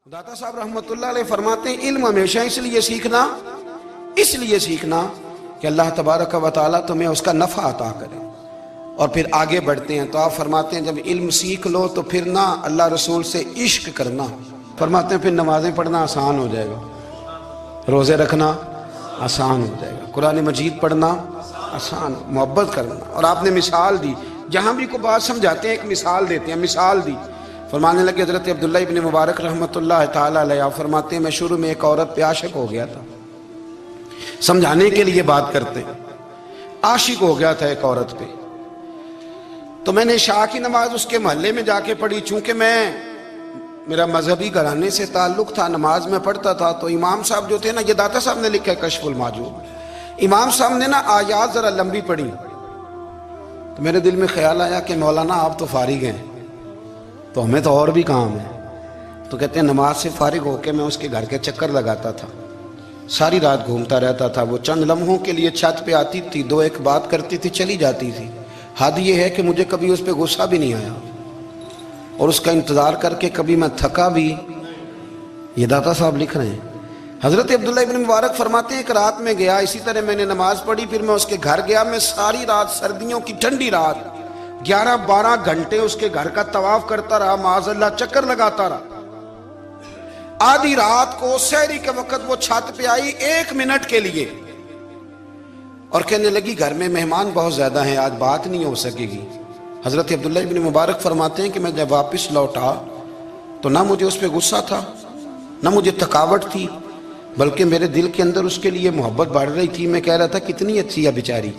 दाता साहब रहमतुल्लाह अलैह फरमाते हैं इल्म हमेशा इसलिए सीखना कि अल्लाह तबारक व तआला तुम्हें उसका नफ़ा अता करे। और फिर आगे बढ़ते हैं तो आप फरमाते हैं जब इल्म सीख लो तो फिर ना अल्लाह रसूल से इश्क करना, फरमाते हैं फिर नमाजें पढ़ना आसान हो जाएगा, रोज़े रखना आसान हो जाएगा, कुरान मजीद पढ़ना आसान, मोहब्बत करना। और आपने मिसाल दी, जहाँ भी कोई बात समझाते हैं एक मिसाल देते हैं, मिसाल दी। फरमाने लगे हज़रत अब्दुल्लाह इब्न मुबारक रहमतुल्लाह ताला अलैह फरमाते हैं मैं शुरू में एक औरत पे आशिक हो गया था, समझाने के लिए बात करते हैं, आशिक हो गया था एक औरत पे। तो मैंने शाह की नमाज उसके मोहल्ले में जाके पढ़ी, चूंकि मेरा मजहबी घराने से ताल्लुक था, नमाज में पढ़ता था। तो इमाम साहब जो थे ना, ये दाता साहब ने लिखा है कश्फुल माजूब, इमाम साहब ने ना आयात जरा लंबी पढ़ी। तो मेरे दिल में ख्याल आया कि मौलाना आप तो फारिग हैं, तो हमें तो और भी काम है। तो कहते हैं नमाज से फारिग होकर मैं उसके घर के चक्कर लगाता था, सारी रात घूमता रहता था। वो चंद लम्हों के लिए छत पे आती थी, दो एक बात करती थी, चली जाती थी। हद ये है कि मुझे कभी उस पर गुस्सा भी नहीं आया और उसका इंतज़ार करके कभी मैं थका भी। ये दाता साहब लिख रहे हैं। हज़रत अब्दुल्लाह इब्न मुबारक फरमाते हैं एक रात में गया, इसी तरह मैंने नमाज पढ़ी, फिर मैं उसके घर गया। मैं सारी रात, सर्दियों की ठंडी रात, 11-12 घंटे उसके घर का तवाफ करता रहा, माज़अल्लाह चक्कर लगाता रहा। आधी रात को सहरी के वक्त वो छत पे आई 1 मिनट के लिए और कहने लगी घर में मेहमान बहुत ज्यादा हैं, आज बात नहीं हो सकेगी। हजरत अब्दुल्लाह इब्न मुबारक फरमाते हैं कि मैं जब वापस लौटा तो ना मुझे उस पर गुस्सा था, ना मुझे थकावट थी, बल्कि मेरे दिल के अंदर उसके लिए मोहब्बत बढ़ रही थी। मैं कह रहा था कितनी अच्छी है बेचारी,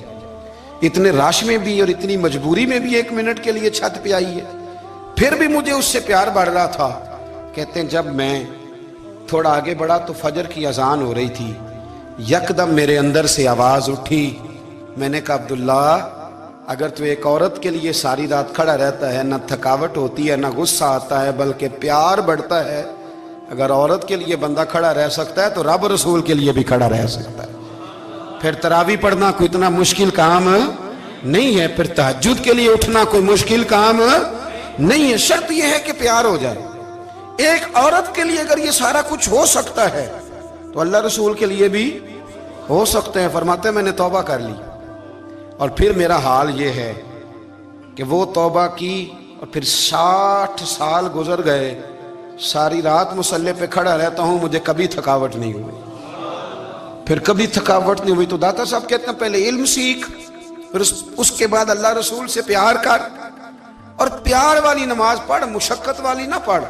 इतने राश में भी और इतनी मजबूरी में भी 1 मिनट के लिए छत पे आई है, फिर भी मुझे उससे प्यार बढ़ रहा था। कहते हैं जब मैं थोड़ा आगे बढ़ा तो फजर की अजान हो रही थी, यकदम मेरे अंदर से आवाज उठी। मैंने कहा अब्दुल्ला, अगर तू एक औरत के लिए सारी रात खड़ा रहता है, ना थकावट होती है, ना गुस्सा आता है, बल्कि प्यार बढ़ता है, अगर औरत के लिए बंदा खड़ा रह सकता है तो रब रसूल के लिए भी खड़ा रह सकता है। फिर तरावी पढ़ना कोई इतना मुश्किल काम नहीं है, फिर तहज्जुद के लिए उठना कोई मुश्किल काम नहीं है। शर्त यह है कि प्यार हो जाए। एक औरत के लिए अगर ये सारा कुछ हो सकता है तो अल्लाह रसूल के लिए भी हो सकते हैं। फरमाते मैंने तौबा कर ली और फिर मेरा हाल ये है कि वो तौबा की और फिर 60 साल गुजर गए, सारी रात मुसल्ले पे खड़ा रहता हूं, मुझे कभी थकावट नहीं हुई, फिर कभी थकावट नहीं हुई। तो दाता साहब कहते हैं पहले इल्म सीख, फिर उसके बाद अल्लाह रसूल से प्यार कर, और प्यार वाली नमाज पढ़, मुशक्कत वाली ना पढ़,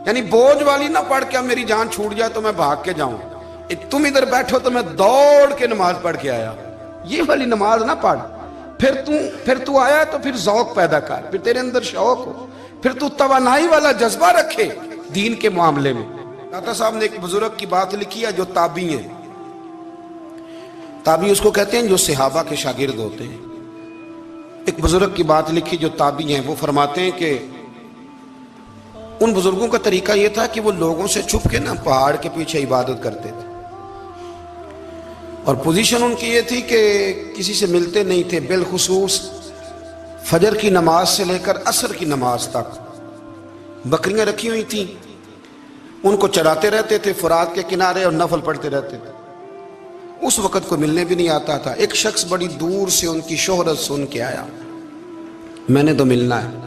यानी बोझ वाली ना पढ़ के अब मेरी जान छूट जाए तो मैं भाग के जाऊं, तुम इधर बैठो तो मैं दौड़ के नमाज पढ़ के आया, ये वाली नमाज ना पढ़। फिर तू आया तो फिर ज़ौक़ पैदा कर, फिर तेरे अंदर शौक हो, फिर तू तवानाई वाला जज्बा रखे दीन के मामले में। दाता साहब ने एक बुजुर्ग की बात लिखी है जो ताबी है, ताबी उसको कहते हैं जो सहाबा के शागिर्द होते हैं। एक बुजुर्ग की बात लिखी जो ताबी हैं, वो फरमाते हैं कि उन बुजुर्गों का तरीका यह था कि वो लोगों से छुप के ना पहाड़ के पीछे इबादत करते थे, और पोजीशन उनकी ये थी कि किसी से मिलते नहीं थे, बिलखुसूस फजर की नमाज से लेकर असर की नमाज तक बकरियां रखी हुई थी, उनको चराते रहते थे फुरात के किनारे और नफल पढ़ते रहते थे। उस वक्त को मिलने भी नहीं आता था। एक शख्स बड़ी दूर से उनकी शोहरत सुन के आया, मैंने तो मिलना है।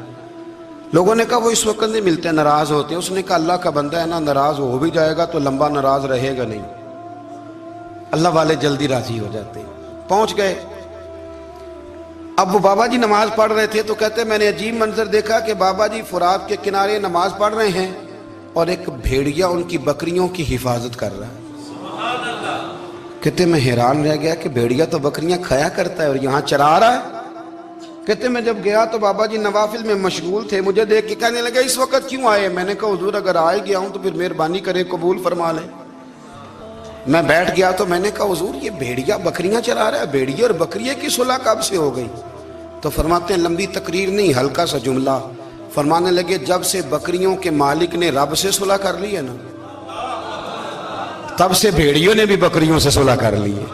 लोगों ने कहा वो इस वक्त नहीं मिलते, नाराज होते हैं। उसने कहा अल्लाह का बंदा है ना, नाराज हो भी जाएगा तो लंबा नाराज रहेगा नहीं, अल्लाह वाले जल्दी राजी हो जाते हैं। पहुंच गए। अब वो बाबा जी नमाज पढ़ रहे थे तो कहते मैंने अजीब मंजर देखा कि बाबा जी फुरात के किनारे नमाज पढ़ रहे हैं और एक भेड़िया उनकी बकरियों की हिफाजत कर रहा है। कहते मैं हैरान रह गया कि भेड़िया तो बकरियां खाया करता है और यहाँ चरा रहा है। कहते मैं जब गया तो बाबा जी नवाफिल में मशगूल थे, मुझे देख के कहने लगे इस वक्त क्यों आए? मैंने कहा हुजूर अगर आ गया हूं तो फिर मेहरबानी करे कबूल फरमा ले। मैं बैठ गया तो मैंने कहा हुजूर ये भेड़िया बकरियां चला रहा है, भेड़िया और बकरिया की सुलह कब से हो गई? तो फरमाते हैं लंबी तकरीर नहीं, हल्का सा जुमला। फरमाने लगे जब से बकरियों के मालिक ने रब से सुलह कर ली है ना, तब से भेड़ियों ने भी बकरियों से सुलह कर ली है।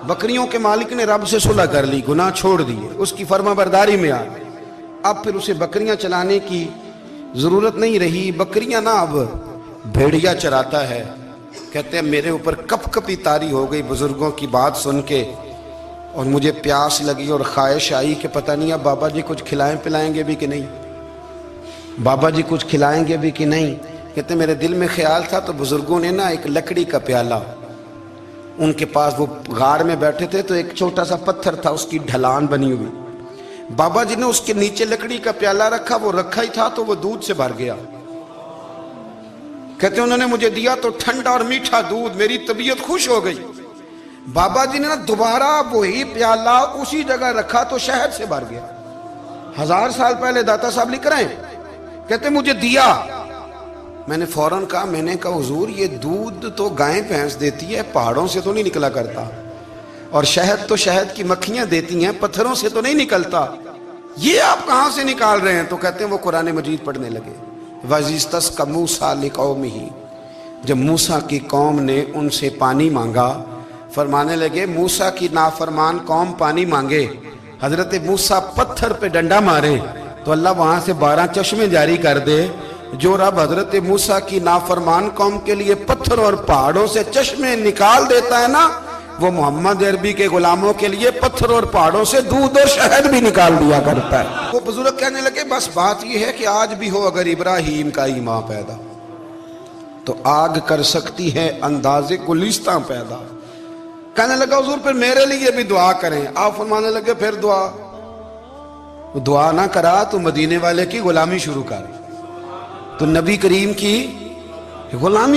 बकरियों के मालिक ने रब से सुलह कर ली, गुनाह छोड़ दिए, उसकी फर्माबरदारी में आ गए। अब फिर उसे बकरियां चलाने की जरूरत नहीं रही। बकरियां ना अब भेड़िया चराता है। कहते हैं मेरे ऊपर कप कपी तारी हो गई बुजुर्गों की बात सुन के, और मुझे प्यास लगी और ख्वाहिश आई कि पता नहीं अब बाबा जी कुछ खिलाएं पिलाएंगे भी कि नहीं, बाबा जी कुछ खिलाएंगे भी कि नहीं। कहते मेरे दिल में ख्याल था तो बुजुर्गों ने ना एक लकड़ी का प्याला, उनके पास वो गाड़ में बैठे थे तो एक छोटा सा पत्थर था, उसकी ढलान बनी हुई, बाबा जी ने उसके नीचे लकड़ी का प्याला रखा, वो रखा ही था तो वो दूध से भर गया। कहते उन्होंने मुझे दिया तो ठंडा और मीठा दूध, मेरी तबीयत खुश हो गई। बाबा जी ने ना दोबारा वही प्याला उसी जगह रखा तो शहद से भर गया। 1000 साल पहले दाता साहब लिख रहे हैं। कहते मुझे दिया, मैंने फौरन कहा, मैंने कहा हुजूर ये दूध तो गाय भैंस देती है, पहाड़ों से तो नहीं निकला करता, और शहद तो शहद की मक्खियां देती हैं, पत्थरों से तो नहीं निकलता, ये आप कहां से निकाल रहे हैं? तो कहते हैं वो कुरान मजीद पढ़ने लगे। वज़िस्तस्क़ा मूसा लिक़ौमिही, जब मूसा की कौम ने उनसे पानी मांगा, फरमाने लगे मूसा की नाफरमान कौम पानी मांगे, हजरत मूसा पत्थर पे डंडा मारे तो अल्लाह वहां से 12 चश्मे जारी कर दे। जो रब हजरत मूसा की नाफरमान कौम के लिए पत्थर और पहाड़ों से चश्मे निकाल देता है ना, वो मोहम्मद अरबी के गुलामों के लिए पत्थर और पहाड़ों से दूध और शहद भी निकाल दिया करता है। वो बुजुर्ग कहने लगे बस बात यह है कि आज भी हो अगर इब्राहीम का ईमान पैदा तो आग कर सकती है अंदाजे गुलिस्तां पैदा। कहने लगा हुजूर फिर मेरे लिए भी दुआ करें। आप फरमाने लगे फिर दुआ ना करा तो मदीने वाले की गुलामी शुरू कर, तो नबी करीम की गुलामी